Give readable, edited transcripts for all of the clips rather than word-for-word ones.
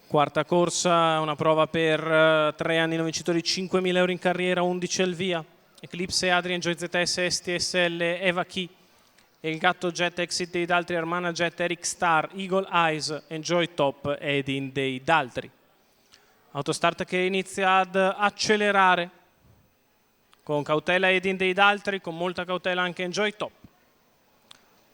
Quarta corsa, una prova per 3 anni, 9 vincitori, 5.000 euro in carriera, 11 al via. Eclipse, Adri, Enjoy ZS, STSL, Eva Key, El Gatto Jet, Exit dei Daltri, Hermana Jet, Eric Star, Eagle Eyes, Enjoy Top ed In dei Daltri. Autostart che inizia ad accelerare. Con cautela Edin dei Daltri, con molta cautela anche Enjoy Top.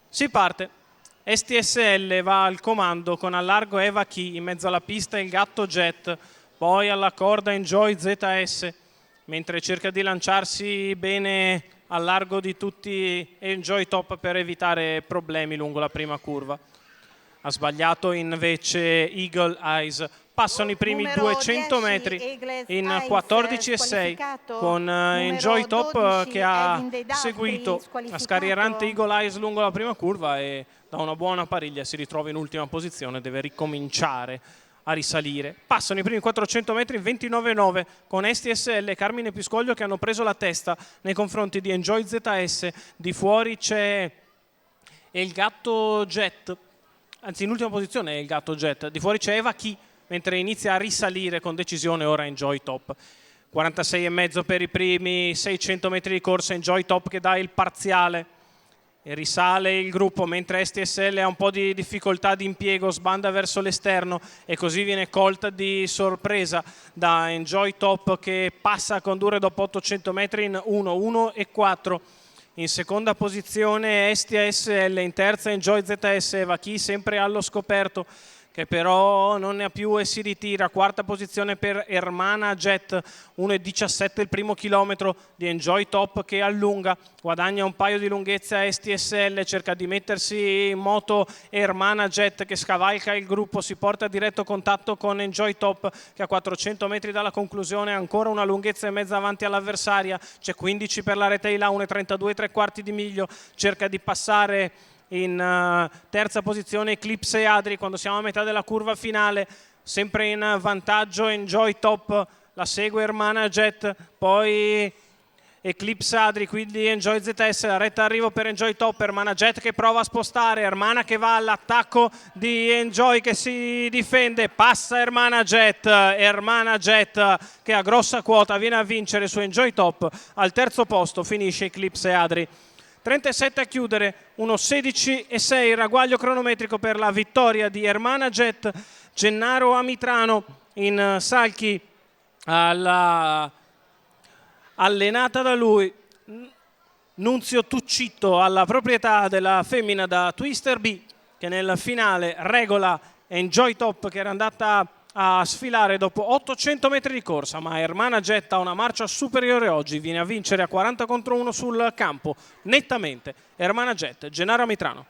Si parte. STSL va al comando con al largo Eva Key, in mezzo alla pista il Gatto Jet, poi alla corda Enjoy ZS, mentre cerca di lanciarsi bene al largo di tutti Enjoy Top per evitare problemi lungo la prima curva. Ha sbagliato invece Eagle Eyes. Passano i primi 200 metri in 14,6 con Enjoy Top che ha seguito la scarrierante Eagle Eyes lungo la prima curva e da una buona pariglia si ritrova in ultima posizione, deve ricominciare a risalire. Passano i primi 400 metri in 29,9 con STSL e Carmine Piscoglio che hanno preso la testa nei confronti di Enjoy ZS. Di fuori c'è il Gatto Jet, anzi in ultima posizione è il Gatto Jet, di fuori c'è Eva Key, mentre inizia a risalire con decisione ora Enjoy Top. 46,5 per i primi 600 metri di corsa, Enjoy Top che dà il parziale e risale il gruppo, mentre STSL ha un po' di difficoltà di impiego, sbanda verso l'esterno e così viene colta di sorpresa da Enjoy Top che passa a condurre dopo 800 metri in 1,1,4. In seconda posizione STSL, in terza Enjoy ZS, Eva Key sempre allo scoperto, che però non ne ha più e si ritira. Quarta posizione per Hermana Jet, 1,17 il primo chilometro di Enjoy Top che allunga, guadagna un paio di lunghezze a STSL, cerca di mettersi in moto Hermana Jet che scavalca il gruppo, si porta a diretto contatto con Enjoy Top che a 400 metri dalla conclusione ha ancora una lunghezza e mezza avanti all'avversaria, c'è 15 per la Retail, 1,32 3/4 di miglio, cerca di passare in terza posizione Eclipse e Adri quando siamo a metà della curva finale, sempre in vantaggio Enjoy Top, la segue Hermana Jet, poi Eclipse Adri, quindi Enjoy ZS, la retta arrivo per Enjoy Top, Hermana Jet che prova a spostare, Hermana che va all'attacco di Enjoy che si difende, passa Hermana Jet che ha grossa quota, viene a vincere su Enjoy Top, al terzo posto finisce Eclipse Adri. 37 a chiudere, 1,16,6 il ragguaglio cronometrico per la vittoria di Hermana Jet. Gennaro Amitrano in salchi allenata da lui. Nunzio Tuccitto alla proprietà della femmina da Twister B che nel finale regola Enjoy Top che era andata a sfilare dopo 800 metri di corsa, ma Hermana Jet ha una marcia superiore oggi, viene a vincere a 40 contro 1 sul campo, nettamente. Hermana Jet, Gennaro Amitrano.